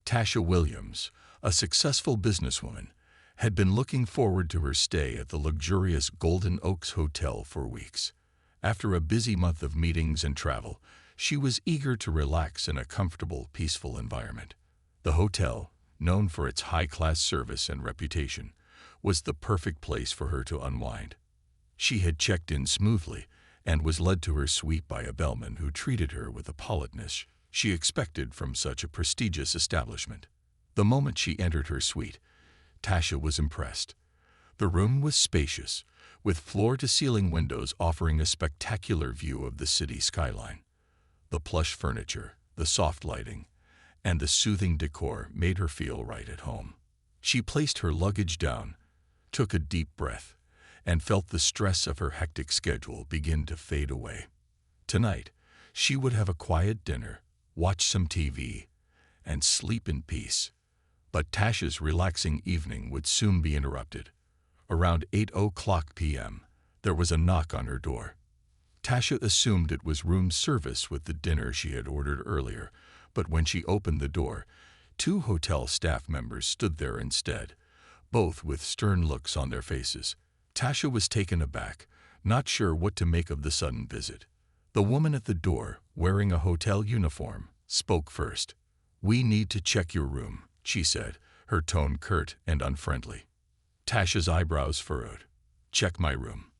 Tasha Williams, a successful businesswoman, had been looking forward to her stay at the luxurious Golden Oaks Hotel for weeks. After a busy month of meetings and travel, she was eager to relax in a comfortable, peaceful environment. The hotel, known for its high-class service and reputation, was the perfect place for her to unwind. She had checked in smoothly and was led to her suite by a bellman who treated her with the politeness she expected from such a prestigious establishment. The moment she entered her suite, Tasha was impressed. The room was spacious, with floor-to-ceiling windows offering a spectacular view of the city skyline. The plush furniture, the soft lighting, and the soothing decor made her feel right at home. She placed her luggage down, took a deep breath, and felt the stress of her hectic schedule begin to fade away. Tonight, she would have a quiet dinner, watch some TV, and sleep in peace. But Tasha's relaxing evening would soon be interrupted. Around 8:00 p.m., there was a knock on her door. Tasha assumed it was room service with the dinner she had ordered earlier, but when she opened the door, two hotel staff members stood there instead, both with stern looks on their faces. Tasha was taken aback, not sure what to make of the sudden visit. The woman at the door, wearing a hotel uniform, spoke first. "We need to check your room," she said, her tone curt and unfriendly. Tasha's eyebrows furrowed. "Check my room.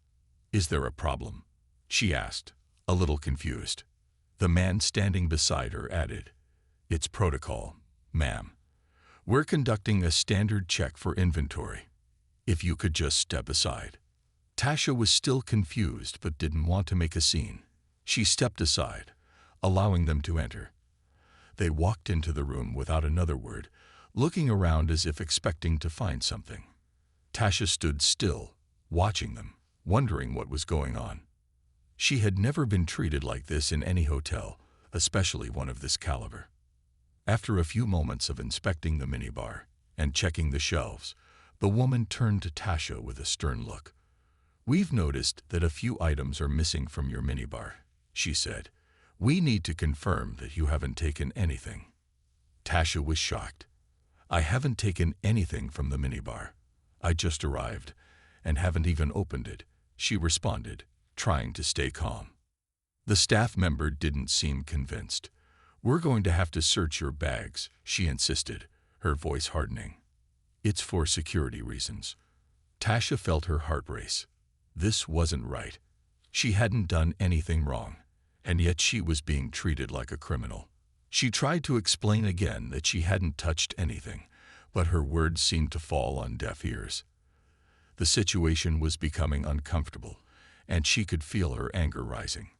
Is there a problem?" she asked, a little confused. The man standing beside her added, "It's protocol, ma'am. We're conducting a standard check for inventory. If you could just step aside." Tasha was still confused but didn't want to make a scene. She stepped aside, allowing them to enter. They walked into the room without another word, looking around as if expecting to find something. Tasha stood still, watching them, wondering what was going on. She had never been treated like this in any hotel, especially one of this caliber. After a few moments of inspecting the minibar and checking the shelves, the woman turned to Tasha with a stern look. "We've noticed that a few items are missing from your minibar," she said. "We need to confirm that you haven't taken anything." Tasha was shocked. "I haven't taken anything from the minibar. I just arrived and haven't even opened it," she responded, trying to stay calm. The staff member didn't seem convinced. "We're going to have to search your bags," she insisted, her voice hardening. "It's for security reasons." Tasha felt her heart race. This wasn't right. She hadn't done anything wrong, and yet she was being treated like a criminal. She tried to explain again that she hadn't touched anything, but her words seemed to fall on deaf ears. The situation was becoming uncomfortable, and she could feel her anger rising.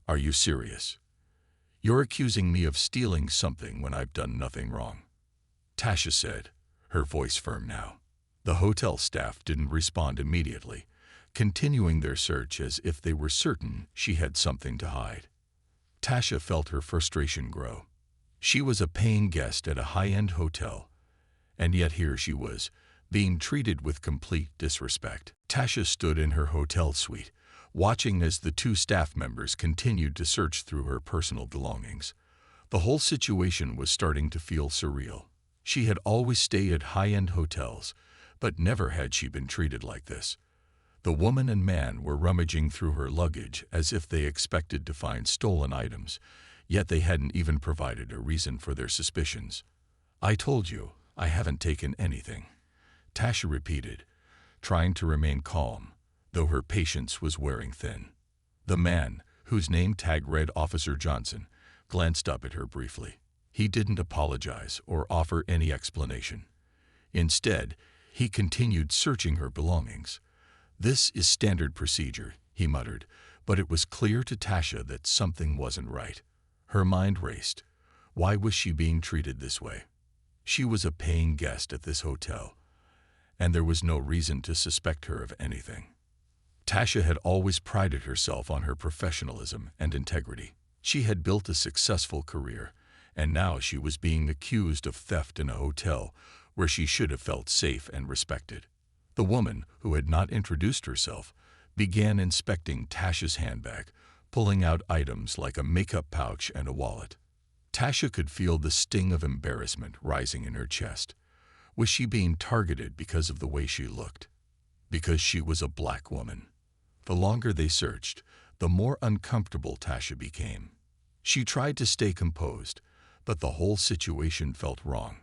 "Are you serious? You're accusing me of stealing something when I've done nothing wrong," Tasha said, her voice firm now. The hotel staff didn't respond immediately, continuing their search as if they were certain she had something to hide. Tasha felt her frustration grow. She was a paying guest at a high-end hotel, and yet here she was, being treated with complete disrespect. Tasha stood in her hotel suite, watching as the two staff members continued to search through her personal belongings. The whole situation was starting to feel surreal. She had always stayed at high-end hotels, but never had she been treated like this. The woman and man were rummaging through her luggage as if they expected to find stolen items, yet they hadn't even provided a reason for their suspicions. "I told you, I haven't taken anything," Tasha repeated, trying to remain calm, though her patience was wearing thin. The man, whose name tag read Officer Johnson, glanced up at her briefly. He didn't apologize or offer any explanation. Instead, he continued searching her belongings. "This is standard procedure," he muttered, but it was clear to Tasha that something wasn't right. Her mind raced. Why was she being treated this way? She was a paying guest at this hotel, and there was no reason to suspect her of anything. Tasha had always prided herself on her professionalism and integrity. She had built a successful career, and now she was being accused of theft in a hotel where she should have felt safe and respected. The woman, who had not introduced herself, began inspecting Tasha's handbag, pulling out items like a makeup pouch and a wallet. Tasha could feel the sting of embarrassment rising in her chest. Was she being targeted because of the way she looked? Because she was a black woman? The longer they searched, the more uncomfortable Tasha became. She tried to stay composed, but the whole situation felt wrong.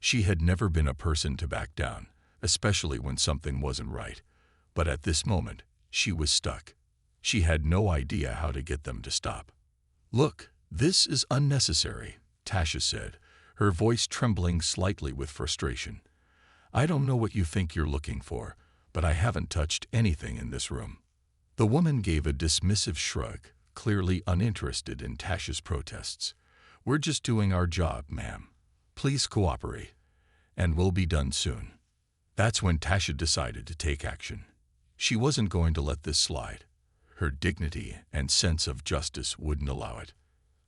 She had never been a person to back down, especially when something wasn't right. But at this moment, she was stuck. She had no idea how to get them to stop. "Look, this is unnecessary," Tasha said, her voice trembling slightly with frustration. "I don't know what you think you're looking for, but I haven't touched anything in this room." The woman gave a dismissive shrug, clearly uninterested in Tasha's protests. "We're just doing our job, ma'am. Please cooperate, and we'll be done soon." That's when Tasha decided to take action. She wasn't going to let this slide. Her dignity and sense of justice wouldn't allow it.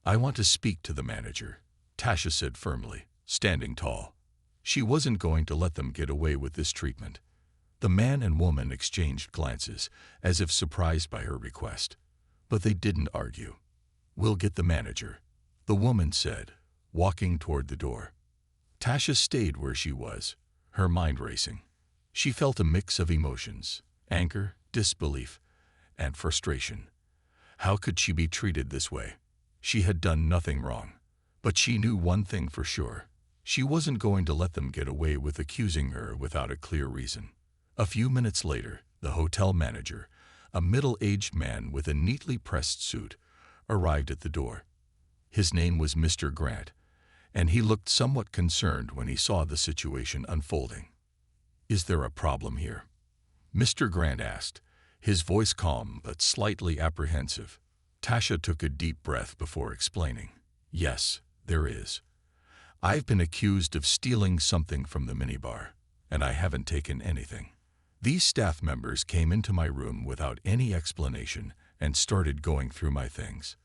"I want to speak to the manager," Tasha said firmly, standing tall. She wasn't going to let them get away with this treatment. The man and woman exchanged glances, as if surprised by her request. But they didn't argue. "We'll get the manager," the woman said, walking toward the door. Tasha stayed where she was, her mind racing. She felt a mix of emotions: anger, disbelief, and frustration. How could she be treated this way? She had done nothing wrong. But she knew one thing for sure. She wasn't going to let them get away with accusing her without a clear reason. A few minutes later, the hotel manager, a middle-aged man with a neatly pressed suit, arrived at the door. His name was Mr. Grant, and he looked somewhat concerned when he saw the situation unfolding. "Is there a problem here?" Mr. Grant asked, his voice calm but slightly apprehensive. Tasha took a deep breath before explaining. "Yes, there is. I've been accused of stealing something from the minibar, and I haven't taken anything. These staff members came into my room without any explanation and started going through my things."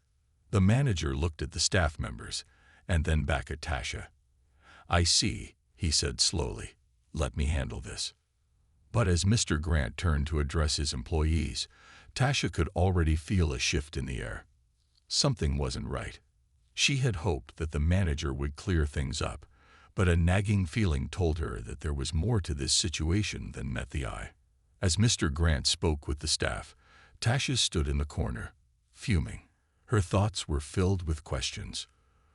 The manager looked at the staff members and then back at Tasha. "I see," he said slowly. "Let me handle this." But as Mr. Grant turned to address his employees, Tasha could already feel a shift in the air. Something wasn't right. She had hoped that the manager would clear things up, but a nagging feeling told her that there was more to this situation than met the eye. As Mr. Grant spoke with the staff, Tasha stood in the corner, fuming. Her thoughts were filled with questions.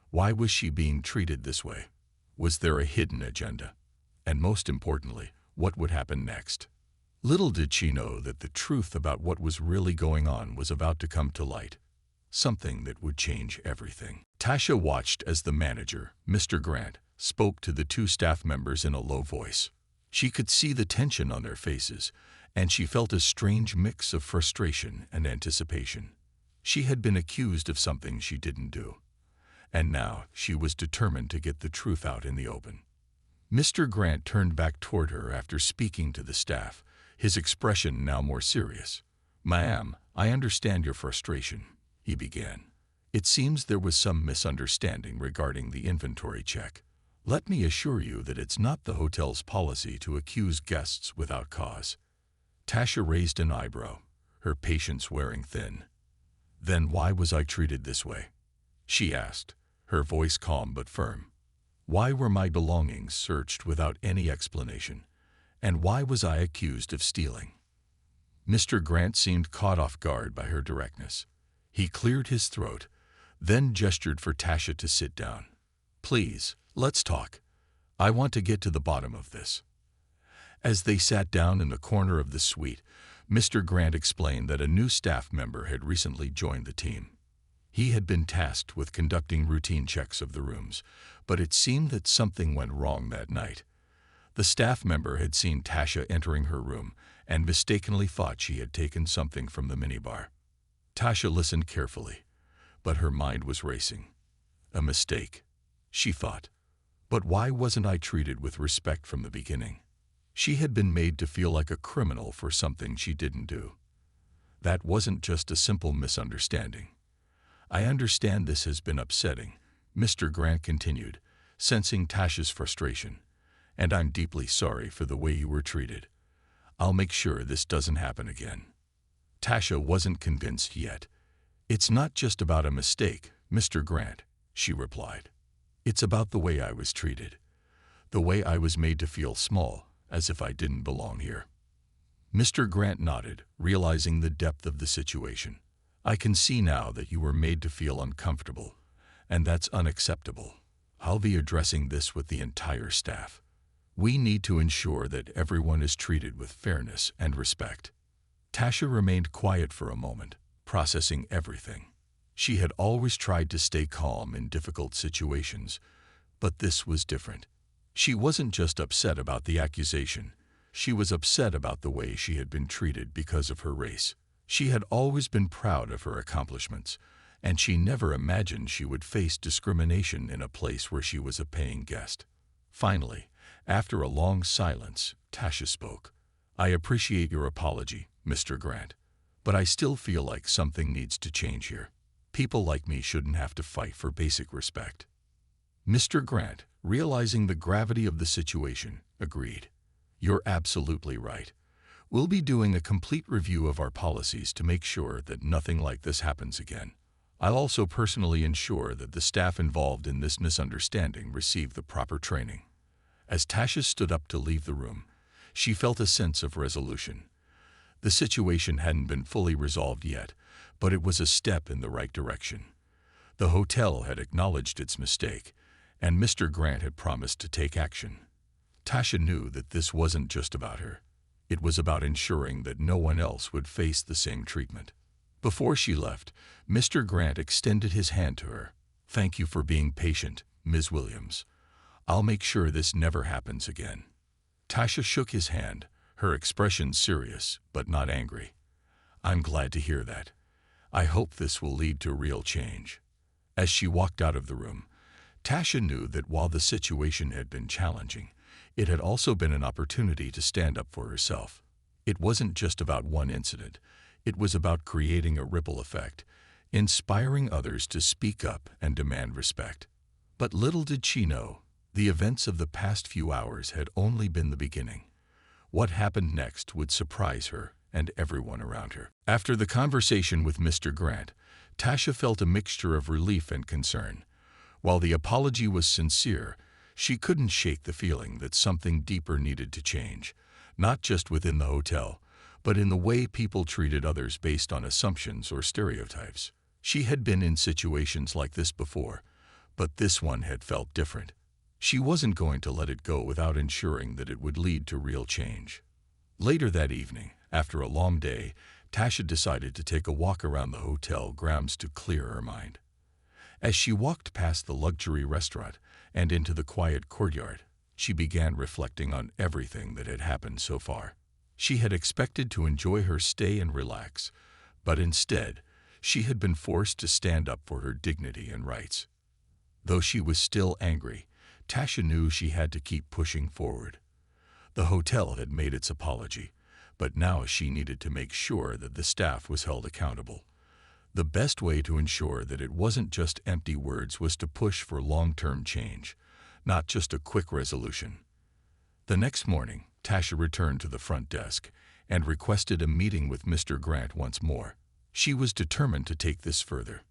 Why was she being treated this way? Was there a hidden agenda? And most importantly, what would happen next? Little did she know that the truth about what was really going on was about to come to light. Something that would change everything. Tasha watched as the manager, Mr. Grant, spoke to the two staff members in a low voice. She could see the tension on their faces, and she felt a strange mix of frustration and anticipation. She had been accused of something she didn't do, and now she was determined to get the truth out in the open. Mr. Grant turned back toward her after speaking to the staff, his expression now more serious. "Ma'am, I understand your frustration," he began. "It seems there was some misunderstanding regarding the inventory check. Let me assure you that it's not the hotel's policy to accuse guests without cause." Tasha raised an eyebrow, her patience wearing thin. "Then why was I treated this way?" she asked, her voice calm but firm. "Why were my belongings searched without any explanation? And why was I accused of stealing?" Mr. Grant seemed caught off guard by her directness. He cleared his throat, then gestured for Tasha to sit down. "Please, let's talk. I want to get to the bottom of this." As they sat down in the corner of the suite, Mr. Grant explained that a new staff member had recently joined the team. He had been tasked with conducting routine checks of the rooms, but it seemed that something went wrong that night. The staff member had seen Tasha entering her room and mistakenly thought she had taken something from the minibar. Tasha listened carefully, but her mind was racing. A mistake, she thought. But why wasn't I treated with respect from the beginning? She had been made to feel like a criminal for something she didn't do. That wasn't just a simple misunderstanding. "I understand this has been upsetting," Mr. Grant continued, sensing Tasha's frustration, "and I'm deeply sorry for the way you were treated. I'll make sure this doesn't happen again." Tasha wasn't convinced yet. "It's not just about a mistake, Mr. Grant," she replied. "It's about the way I was treated, the way I was made to feel small, as if I didn't belong here." Mr. Grant nodded, realizing the depth of the situation. "I can see now that you were made to feel uncomfortable, and that's unacceptable. I'll be addressing this with the entire staff. We need to ensure that everyone is treated with fairness and respect." Tasha remained quiet for a moment, processing everything. She had always tried to stay calm in difficult situations, but this was different. She wasn't just upset about the accusation. She was upset about the way she had been treated because of her race. She had always been proud of her accomplishments, and she never imagined she would face discrimination in a place where she was a paying guest. Finally, after a long silence, Tasha spoke. "I appreciate your apology, Mr. Grant, but I still feel like something needs to change here. People like me shouldn't have to fight for basic respect." Mr. Grant, realizing the gravity of the situation, agreed. "You're absolutely right. We'll be doing a complete review of our policies to make sure that nothing like this happens again. I'll also personally ensure that the staff involved in this misunderstanding receive the proper training." As Tasha stood up to leave the room, she felt a sense of resolution. The situation hadn't been fully resolved yet, but it was a step in the right direction. The hotel had acknowledged its mistake, and Mr. Grant had promised to take action. Tasha knew that this wasn't just about her. It was about ensuring that no one else would face the same treatment. Before she left, Mr. Grant extended his hand to her. "Thank you for being patient, Ms. Williams. I'll make sure this never happens again." Tasha shook his hand, her expression serious but not angry. "I'm glad to hear that. I hope this will lead to real change." As she walked out of the room, Tasha knew that while the situation had been challenging, it had also been an opportunity to stand up for herself. It wasn't just about one incident. It was about creating a ripple effect, inspiring others to speak up and demand respect. But little did she know, the events of the past few hours had only been the beginning. What happened next would surprise her and everyone around her. After the conversation with Mr. Grant, Tasha felt a mixture of relief and concern. While the apology was sincere, she couldn't shake the feeling that something deeper needed to change, not just within the hotel, but in the way people treated others based on assumptions or stereotypes. She had been in situations like this before, but this one had felt different. She wasn't going to let it go without ensuring that it would lead to real change. Later that evening, after a long day, Tasha decided to take a walk around the hotel grounds to clear her mind. As she walked past the luxury restaurant and into the quiet courtyard, she began reflecting on everything that had happened so far. She had expected to enjoy her stay and relax, but instead, she had been forced to stand up for her dignity and rights. Though she was still angry, Tasha knew she had to keep pushing forward. The hotel had made its apology, but now she needed to make sure that the staff was held accountable. The best way to ensure that it wasn't just empty words was to push for long-term change, not just a quick resolution. The next morning, Tasha returned to the front desk and requested a meeting with Mr. Grant once more. She was determined to take this further.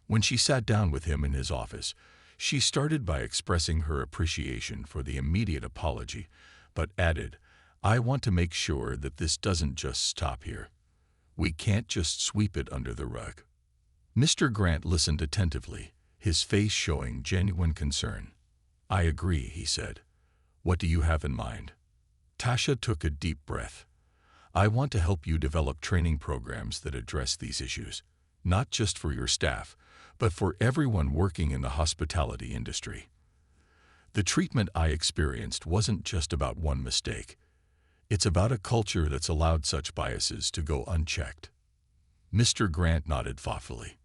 When she sat down with him in his office, she started by expressing her appreciation for the immediate apology, but added, "I want to make sure that this doesn't just stop here. We can't just sweep it under the rug." Mr. Grant listened attentively, his face showing genuine concern. "I agree," he said. "What do you have in mind?" Tasha took a deep breath. "I want to help you develop training programs that address these issues, not just for your staff, but for everyone working in the hospitality industry. The treatment I experienced wasn't just about one mistake. It's about a culture that's allowed such biases to go unchecked." Mr. Grant nodded thoughtfully.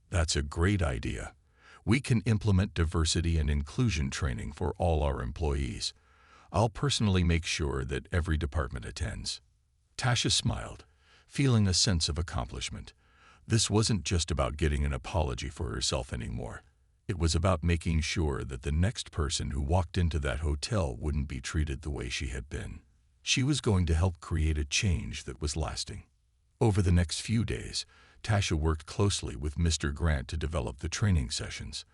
"That's a great idea. We can implement diversity and inclusion training for all our employees. I'll personally make sure that every department attends." Tasha smiled, feeling a sense of accomplishment. This wasn't just about getting an apology for herself anymore. It was about making sure that the next person who walked into that hotel wouldn't be treated the way she had been. She was going to help create a change that was lasting. Over the next few days, Tasha worked closely with Mr. Grant to develop the training sessions.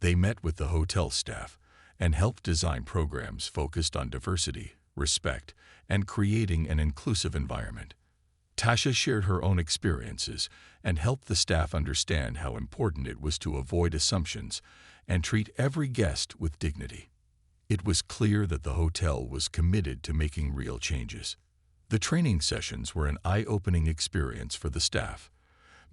They met with the hotel staff and helped design programs focused on diversity, respect, and creating an inclusive environment. Tasha shared her own experiences and helped the staff understand how important it was to avoid assumptions and treat every guest with dignity. It was clear that the hotel was committed to making real changes. The training sessions were an eye-opening experience for the staff.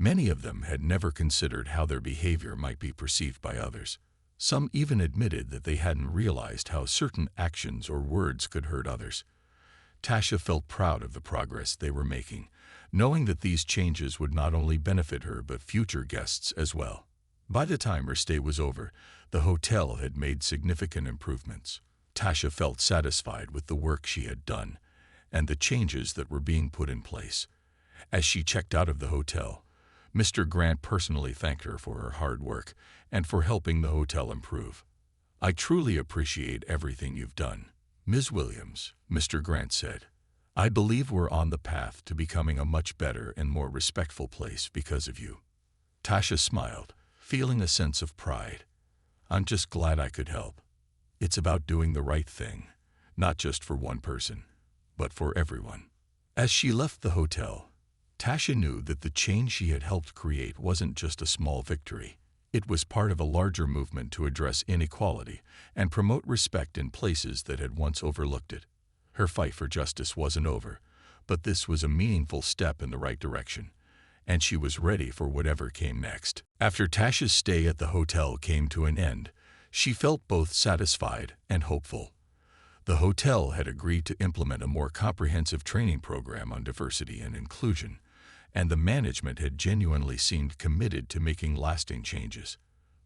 Many of them had never considered how their behavior might be perceived by others. Some even admitted that they hadn't realized how certain actions or words could hurt others. Tasha felt proud of the progress they were making, knowing that these changes would not only benefit her but future guests as well. By the time her stay was over, the hotel had made significant improvements. Tasha felt satisfied with the work she had done and the changes that were being put in place. As she checked out of the hotel, Mr. Grant personally thanked her for her hard work and for helping the hotel improve. "I truly appreciate everything you've done, Ms. Williams," Mr. Grant said. "I believe we're on the path to becoming a much better and more respectful place because of you." Tasha smiled, feeling a sense of pride. "I'm just glad I could help. It's about doing the right thing, not just for one person, but for everyone." As she left the hotel, Tasha knew that the change she had helped create wasn't just a small victory. It was part of a larger movement to address inequality and promote respect in places that had once overlooked it. Her fight for justice wasn't over, but this was a meaningful step in the right direction, and she was ready for whatever came next. After Tasha's stay at the hotel came to an end, she felt both satisfied and hopeful. The hotel had agreed to implement a more comprehensive training program on diversity and inclusion, and the management had genuinely seemed committed to making lasting changes.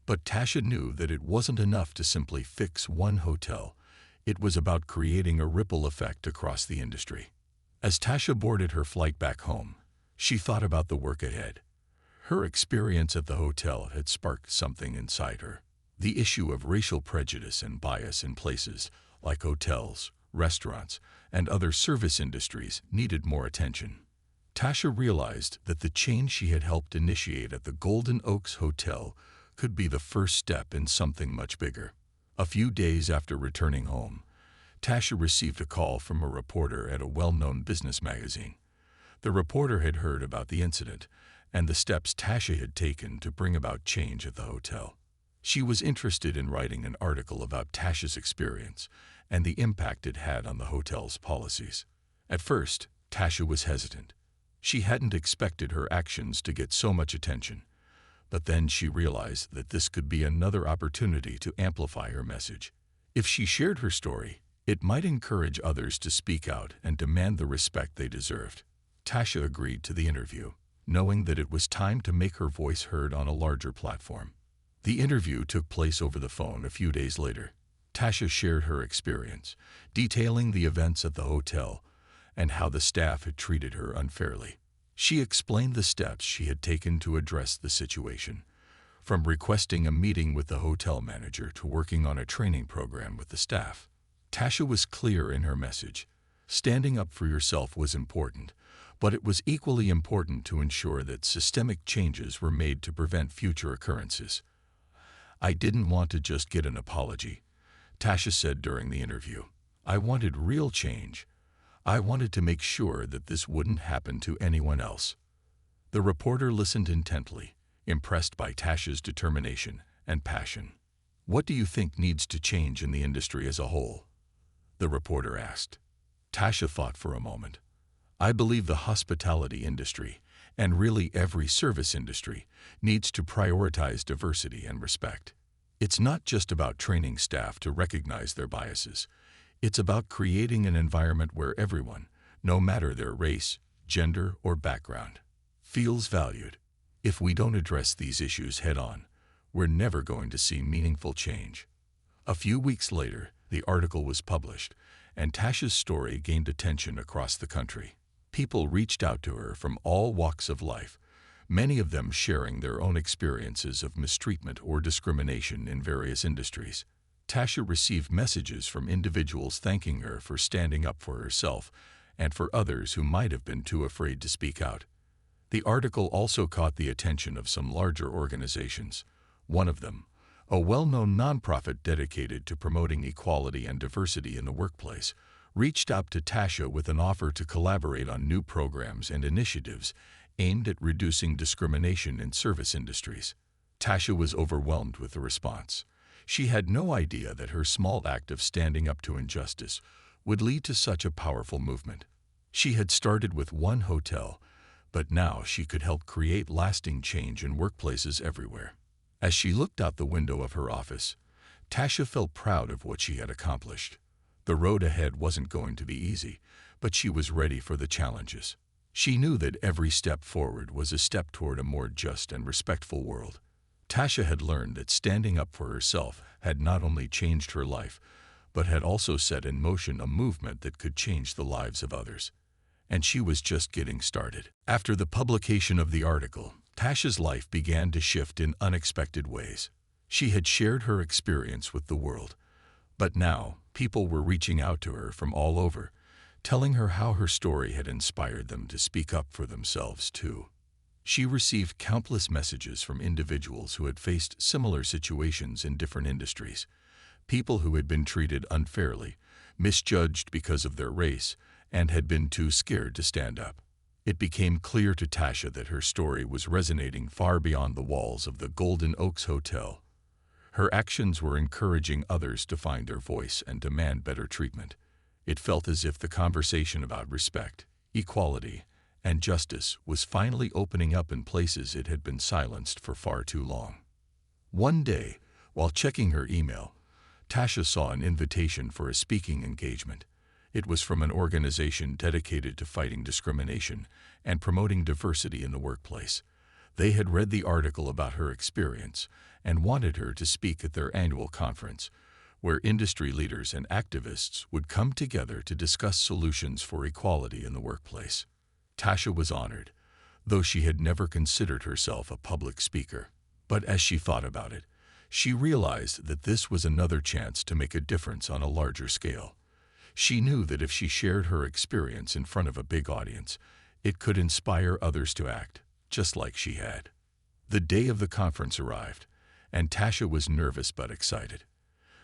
But Tasha knew that it wasn't enough to simply fix one hotel. It was about creating a ripple effect across the industry. As Tasha boarded her flight back home, she thought about the work ahead. Her experience at the hotel had sparked something inside her. The issue of racial prejudice and bias in places like hotels, restaurants, and other service industries needed more attention. Tasha realized that the change she had helped initiate at the Golden Oaks Hotel could be the first step in something much bigger. A few days after returning home, Tasha received a call from a reporter at a well-known business magazine. The reporter had heard about the incident and the steps Tasha had taken to bring about change at the hotel. She was interested in writing an article about Tasha's experience and the impact it had on the hotel's policies. At first, Tasha was hesitant. She hadn't expected her actions to get so much attention, but then she realized that this could be another opportunity to amplify her message. If she shared her story, it might encourage others to speak out and demand the respect they deserved. Tasha agreed to the interview, knowing that it was time to make her voice heard on a larger platform. The interview took place over the phone a few days later. Tasha shared her experience, detailing the events at the hotel and how the staff had treated her unfairly. She explained the steps she had taken to address the situation, from requesting a meeting with the hotel manager to working on a training program with the staff. Tasha was clear in her message. Standing up for yourself was important, but it was equally important to ensure that systemic changes were made to prevent future occurrences. "I didn't want to just get an apology," Tasha said during the interview. "I wanted real change. I wanted to make sure that this wouldn't happen to anyone else." The reporter listened intently, impressed by Tasha's determination and passion. "What do you think needs to change in the industry as a whole?" the reporter asked. Tasha thought for a moment. "I believe the hospitality industry, and really every service industry, needs to prioritize diversity and respect. It's not just about training staff to recognize their biases. It's about creating an environment where everyone, no matter their race, gender, or background, feels valued. If we don't address these issues head-on, we're never going to see meaningful change." A few weeks later, the article was published, and Tasha's story gained attention across the country. People reached out to her from all walks of life, many of them sharing their own experiences of mistreatment or discrimination in various industries. Tasha received messages from individuals thanking her for standing up for herself and for others who might have been too afraid to speak out. The article also caught the attention of some larger organizations. One of them, a well-known nonprofit dedicated to promoting equality and diversity in the workplace, reached out to Tasha with an offer to collaborate on new programs and initiatives aimed at reducing discrimination in service industries. Tasha was overwhelmed with the response. She had no idea that her small act of standing up to injustice would lead to such a powerful movement. She had started with one hotel, but now she could help create lasting change in workplaces everywhere. As she looked out the window of her office, Tasha felt proud of what she had accomplished. The road ahead wasn't going to be easy, but she was ready for the challenges. She knew that every step forward was a step toward a more just and respectful world. Tasha had learned that standing up for herself had not only changed her life, but had also set in motion a movement that could change the lives of others. And she was just getting started. After the publication of the article, Tasha's life began to shift in unexpected ways. She had shared her experience with the world, but now people were reaching out to her from all over, telling her how her story had inspired them to speak up for themselves too. She received countless messages from individuals who had faced similar situations in different industries, people who had been treated unfairly, misjudged because of their race, and had been too scared to stand up. It became clear to Tasha that her story was resonating far beyond the walls of the Golden Oaks Hotel. Her actions were encouraging others to find their voice and demand better treatment. It felt as if the conversation about respect, equality, and justice was finally opening up in places it had been silenced for far too long. One day, while checking her email, Tasha saw an invitation for a speaking engagement. It was from an organization dedicated to fighting discrimination and promoting diversity in the workplace. They had read the article about her experience and wanted her to speak at their annual conference, where industry leaders and activists would come together to discuss solutions for equality in the workplace. Tasha was honored, though she had never considered herself a public speaker. But as she thought about it, she realized that this was another chance to make a difference on a larger scale. She knew that if she shared her experience in front of a big audience, it could inspire others to act, just like she had. The day of the conference arrived, and Tasha was nervous but excited.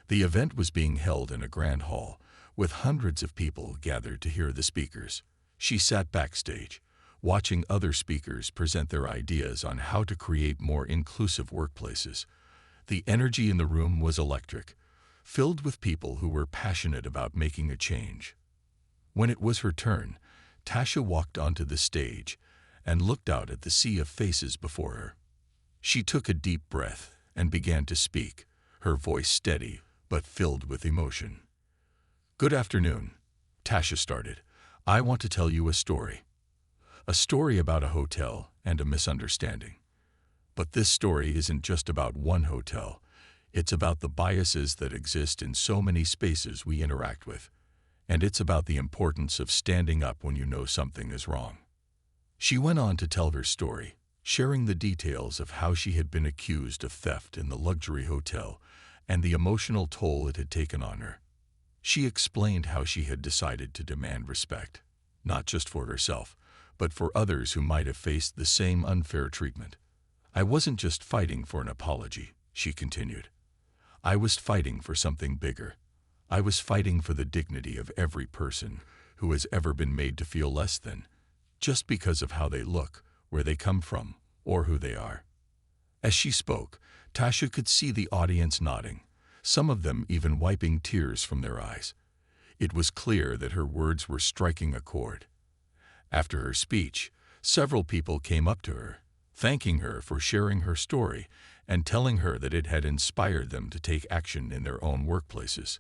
The event was being held in a grand hall, with hundreds of people gathered to hear the speakers. She sat backstage, watching other speakers present their ideas on how to create more inclusive workplaces. The energy in the room was electric, filled with people who were passionate about making a change. When it was her turn, Tasha walked onto the stage and looked out at the sea of faces before her. She took a deep breath and began to speak, her voice steady but filled with emotion. "Good afternoon," Tasha started. "I want to tell you a story. A story about a hotel and a misunderstanding. But this story isn't just about one hotel. It's about the biases that exist in so many spaces we interact with. And it's about the importance of standing up when you know something is wrong." She went on to tell her story, sharing the details of how she had been accused of theft in the luxury hotel and the emotional toll it had taken on her. She explained how she had decided to demand respect, not just for herself, but for others who might have faced the same unfair treatment. "I wasn't just fighting for an apology," she continued. "I was fighting for something bigger. I was fighting for the dignity of every person who has ever been made to feel less than, just because of how they look, where they come from, or who they are." As she spoke, Tasha could see the audience nodding, some of them even wiping tears from their eyes. It was clear that her words were striking a chord. After her speech, several people came up to her, thanking her for sharing her story and telling her that it had inspired them to take action in their own workplaces.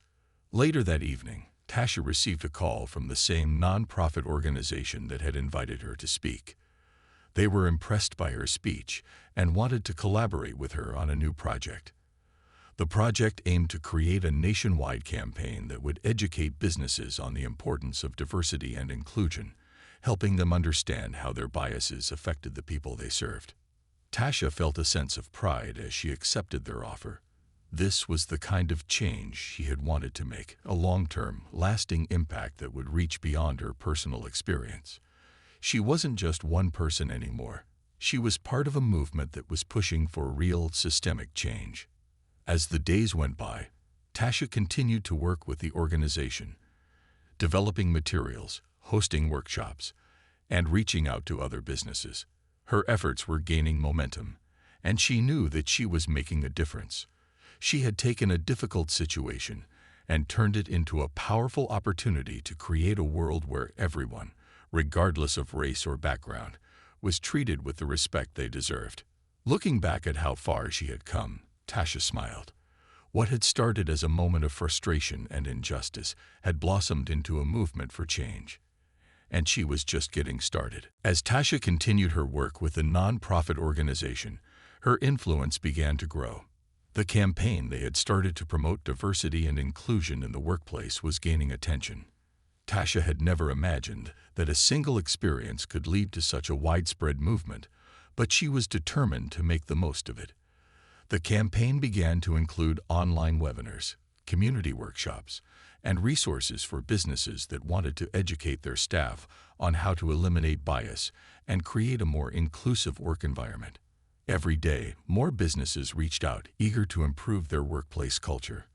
Later that evening, Tasha received a call from the same nonprofit organization that had invited her to speak. They were impressed by her speech and wanted to collaborate with her on a new project. The project aimed to create a nationwide campaign that would educate businesses on the importance of diversity and inclusion, helping them understand how their biases affected the people they served. Tasha felt a sense of pride as she accepted their offer. This was the kind of change she had wanted to make, a long-term, lasting impact that would reach beyond her personal experience. She wasn't just one person anymore. She was part of a movement that was pushing for real, systemic change. As the days went by, Tasha continued to work with the organization, developing materials, hosting workshops, and reaching out to other businesses. Her efforts were gaining momentum, and she knew that she was making a difference. She had taken a difficult situation and turned it into a powerful opportunity to create a world where everyone, regardless of race or background, was treated with the respect they deserved. Looking back at how far she had come, Tasha smiled. What had started as a moment of frustration and injustice had blossomed into a movement for change. And she was just getting started. As Tasha continued her work with the nonprofit organization, her influence began to grow. The campaign they had started to promote diversity and inclusion in the workplace was gaining attention. Tasha had never imagined that a single experience could lead to such a widespread movement, but she was determined to make the most of it. The campaign began to include online webinars, community workshops, and resources for businesses that wanted to educate their staff on how to eliminate bias and create a more inclusive work environment. Every day, more businesses reached out, eager to improve their workplace culture.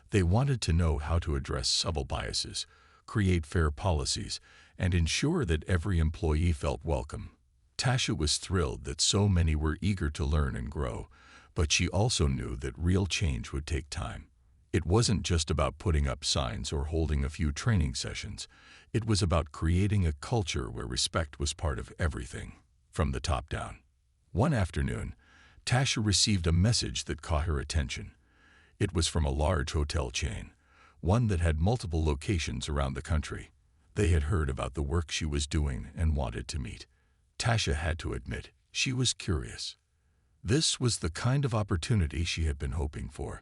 They wanted to know how to address subtle biases, create fair policies, and ensure that every employee felt welcome. Tasha was thrilled that so many were eager to learn and grow, but she also knew that real change would take time. It wasn't just about putting up signs or holding a few training sessions. It was about creating a culture where respect was part of everything, from the top down. One afternoon, Tasha received a message that caught her attention. It was from a large hotel chain, one that had multiple locations around the country. They had heard about the work she was doing and wanted to meet. Tasha had to admit, she was curious. This was the kind of opportunity she had been hoping for,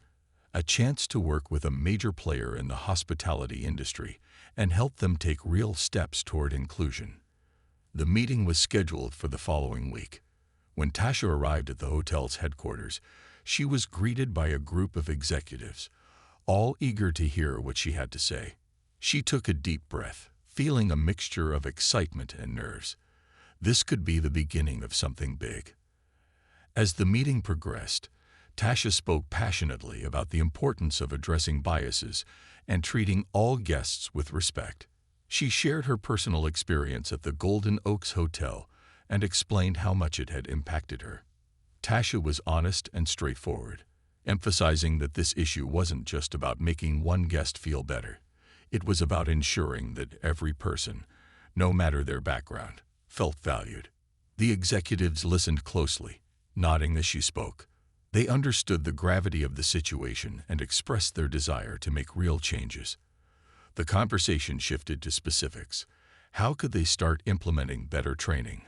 a chance to work with a major player in the hospitality industry and help them take real steps toward inclusion. The meeting was scheduled for the following week. When Tasha arrived at the hotel's headquarters, she was greeted by a group of executives, all eager to hear what she had to say. She took a deep breath, feeling a mixture of excitement and nerves. This could be the beginning of something big. As the meeting progressed, Tasha spoke passionately about the importance of addressing biases and treating all guests with respect. She shared her personal experience at the Golden Oaks Hotel and explained how much it had impacted her. Tasha was honest and straightforward, emphasizing that this issue wasn't just about making one guest feel better. It was about ensuring that every person, no matter their background, felt valued. The executives listened closely, nodding as she spoke. They understood the gravity of the situation and expressed their desire to make real changes. The conversation shifted to specifics. How could they start implementing better training,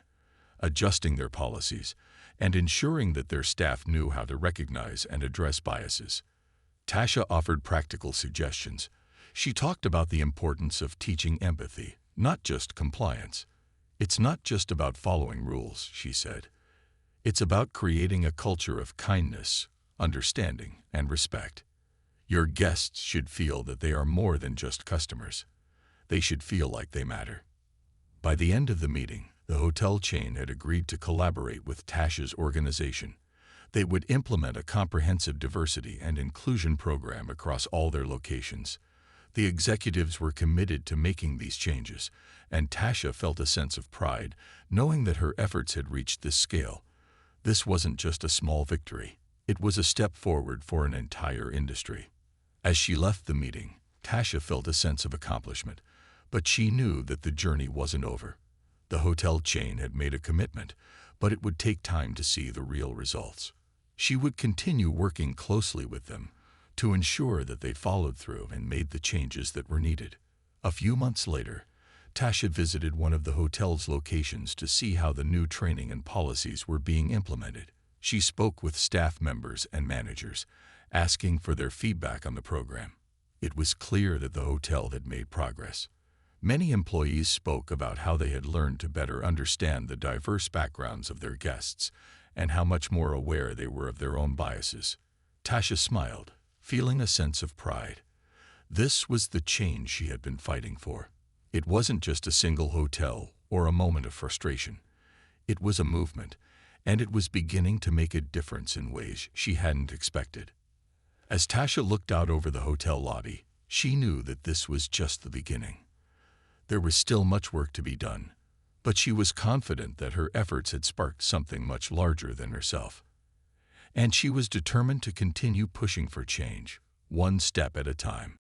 adjusting their policies, and ensuring that their staff knew how to recognize and address biases? Tasha offered practical suggestions. She talked about the importance of teaching empathy, not just compliance. It's not just about following rules, she said. It's about creating a culture of kindness, understanding, and respect. Your guests should feel that they are more than just customers. They should feel like they matter. By the end of the meeting, the hotel chain had agreed to collaborate with Tasha's organization. They would implement a comprehensive diversity and inclusion program across all their locations. The executives were committed to making these changes, and Tasha felt a sense of pride, knowing that her efforts had reached this scale. This wasn't just a small victory. It was a step forward for an entire industry. As she left the meeting, Tasha felt a sense of accomplishment, but she knew that the journey wasn't over. The hotel chain had made a commitment, but it would take time to see the real results. She would continue working closely with them to ensure that they followed through and made the changes that were needed. A few months later, Tasha visited one of the hotel's locations to see how the new training and policies were being implemented. She spoke with staff members and managers, asking for their feedback on the program. It was clear that the hotel had made progress. Many employees spoke about how they had learned to better understand the diverse backgrounds of their guests and how much more aware they were of their own biases. Tasha smiled, feeling a sense of pride. This was the change she had been fighting for. It wasn't just a single hotel or a moment of frustration. It was a movement, and it was beginning to make a difference in ways she hadn't expected. As Tasha looked out over the hotel lobby, she knew that this was just the beginning. There was still much work to be done, but she was confident that her efforts had sparked something much larger than herself. And she was determined to continue pushing for change, one step at a time.